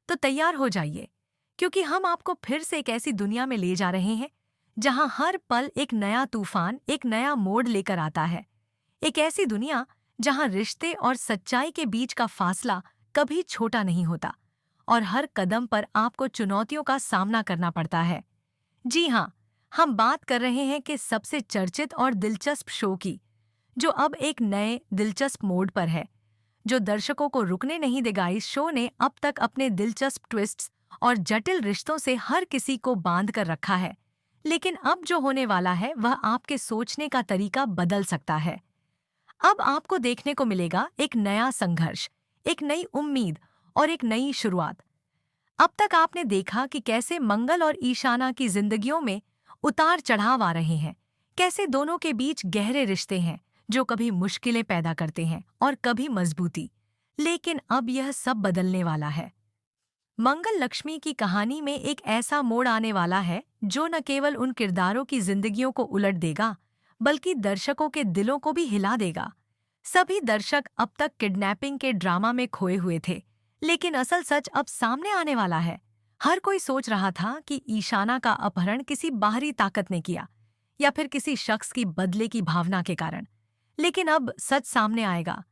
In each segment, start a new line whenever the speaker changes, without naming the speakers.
तो तैयार हो जाइए, क्योंकि हम आपको फिर से एक ऐसी दुनिया में ले जा रहे हैं जहां हर पल एक नया तूफान, एक नया मोड़ लेकर आता है। एक ऐसी दुनिया जहां रिश्ते और सच्चाई के बीच का फासला कभी छोटा नहीं होता और हर कदम पर आपको चुनौतियों का सामना करना पड़ता है। जी हाँ, हम बात कर रहे हैं कि सबसे चर्चित और दिलचस्प शो की, जो अब एक नए दिलचस्प मोड पर है, जो दर्शकों को रुकने नहीं देगा। इस शो ने अब तक अपने दिलचस्प ट्विस्ट्स और जटिल रिश्तों से हर किसी को बांध कर रखा है, लेकिन अब जो होने वाला है वह आपके सोचने का तरीका बदल सकता है। अब आपको देखने को मिलेगा एक नया संघर्ष, एक नई उम्मीद और एक नई शुरुआत। अब तक आपने देखा कि कैसे मंगल और ईशाना की जिंदगियों में उतार चढ़ाव आ रहे हैं, कैसे दोनों के बीच गहरे रिश्ते हैं जो कभी मुश्किलें पैदा करते हैं और कभी मजबूती। लेकिन अब यह सब बदलने वाला है। मंगल लक्ष्मी की कहानी में एक ऐसा मोड़ आने वाला है जो न केवल उन किरदारों की जिंदगियों को उलट देगा, बल्कि दर्शकों के दिलों को भी हिला देगा। सभी दर्शक अब तक किडनैपिंग के ड्रामा में खोए हुए थे, लेकिन असल सच अब सामने आने वाला है। हर कोई सोच रहा था कि ईशाना का अपहरण किसी बाहरी ताकत ने किया या फिर किसी शख्स की बदले की भावना के कारण। लेकिन अब सच सामने आएगा।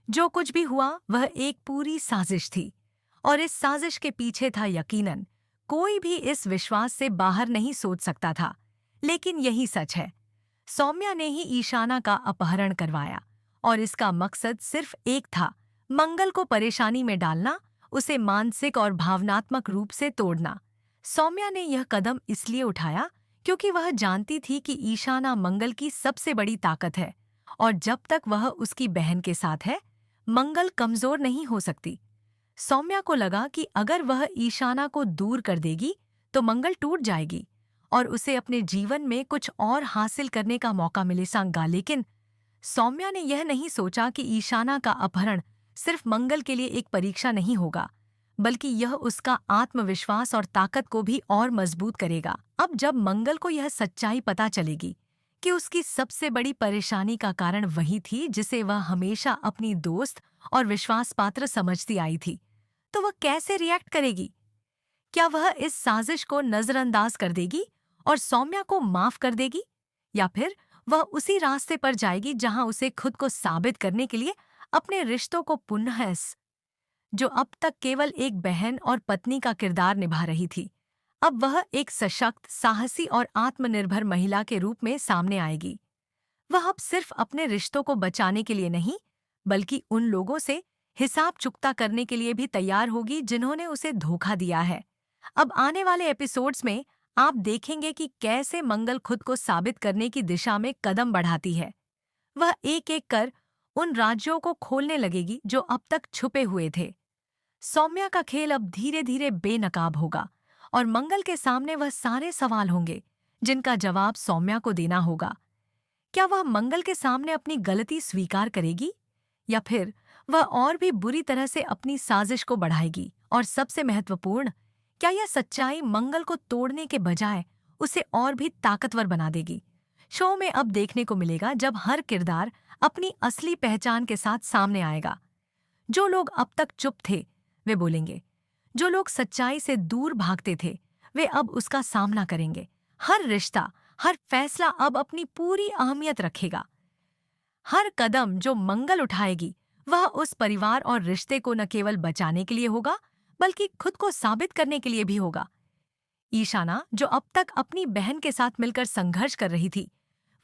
जो कुछ भी हुआ वह एक पूरी साजिश थी, और इस साजिश के पीछे था यकीनन कोई भी इस विश्वास से बाहर नहीं सोच सकता था। लेकिन यही सच है। सौम्या ने ही ईशाना का अपहरण करवाया, और इसका मकसद सिर्फ एक था, मंगल को परेशानी में डालना, उसे मानसिक और भावनात्मक रूप से तोड़ना। सौम्या ने यह कदम इसलिए उठाया क्योंकि वह जानती थी कि ईशाना मंगल की सबसे बड़ी ताकत है, और जब तक वह उसकी बहन के साथ है, मंगल कमजोर नहीं हो सकती। सौम्या को लगा कि अगर वह ईशाना को दूर कर देगी तो मंगल टूट जाएगी और उसे अपने जीवन में कुछ और हासिल करने का मौका मिले सांगा। लेकिन सौम्या ने यह नहीं सोचा कि ईशाना का अपहरण सिर्फ मंगल के लिए एक परीक्षा नहीं होगा, बल्कि यह उसका आत्मविश्वास और ताकत को भी और मजबूत करेगा। अब जब मंगल को यह सच्चाई पता चलेगी कि उसकी सबसे बड़ी परेशानी का कारण वही थी जिसे वह हमेशा अपनी दोस्त और विश्वासपात्र समझती आई थी, तो वह कैसे रिएक्ट करेगी? क्या वह इस साजिश को नजरअंदाज कर देगी और सौम्या को माफ कर देगी, या फिर वह उसी रास्ते पर जाएगी जहां उसे खुद को साबित करने के लिए अपने रिश्तों को पुनः जो अब तक केवल एक बहन और पत्नी का किरदार निभा रही थी, अब वह एक सशक्त, साहसी और आत्मनिर्भर महिला के रूप में सामने आएगी। वह अब सिर्फ अपने रिश्तों को बचाने के लिए नहीं, बल्कि उन लोगों से हिसाब चुकता करने के लिए भी तैयार होगी जिन्होंने उसे धोखा दिया है। अब आने वाले एपिसोड्स में आप देखेंगे कि कैसे मंगल खुद को साबित करने की दिशा में कदम बढ़ाती है। वह एक एक कर उन राज्यों को खोलने लगेगी जो अब तक छुपे हुए थे। सौम्या का खेल अब धीरे धीरे बेनकाब होगा, और मंगल के सामने वह सारे सवाल होंगे जिनका जवाब सौम्या को देना होगा। क्या वह मंगल के सामने अपनी गलती स्वीकार करेगी, या फिर वह और भी बुरी तरह से अपनी साजिश को बढ़ाएगी? और सबसे महत्वपूर्ण, क्या यह सच्चाई मंगल को तोड़ने के बजाय उसे और भी ताकतवर बना देगी? शो में अब देखने को मिलेगा जब हर किरदार अपनी असली पहचान के साथ सामने आएगा। जो लोग अब तक चुप थे वे बोलेंगे, जो लोग सच्चाई से दूर भागते थे वे अब उसका सामना करेंगे। हर रिश्ता, हर फैसला अब अपनी पूरी अहमियत रखेगा। हर कदम जो मंगल उठाएगी वह उस परिवार और रिश्ते को न केवल बचाने के लिए होगा, बल्कि खुद को साबित करने के लिए भी होगा। ईशाना, जो अब तक अपनी बहन के साथ मिलकर संघर्ष कर रही थी,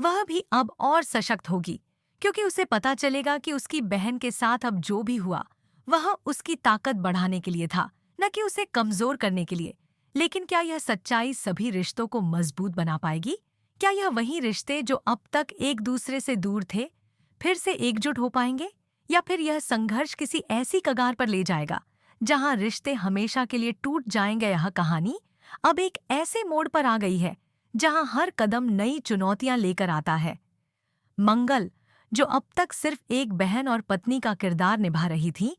वह भी अब और सशक्त होगी, क्योंकि उसे पता चलेगा कि उसकी बहन के साथ अब जो भी हुआ वह उसकी ताकत बढ़ाने के लिए था, न कि उसे कमजोर करने के लिए। लेकिन क्या यह सच्चाई सभी रिश्तों को मजबूत बना पाएगी? क्या यह वही रिश्ते जो अब तक एक दूसरे से दूर थे फिर से एकजुट हो पाएंगे, या फिर यह संघर्ष किसी ऐसी कगार पर ले जाएगा जहां रिश्ते हमेशा के लिए टूट जाएंगे? यह कहानी अब एक ऐसे मोड़ पर आ गई है जहां हर कदम नई चुनौतियां लेकर आता है। मंगल, जो अब तक सिर्फ एक बहन और पत्नी का किरदार निभा रही थी,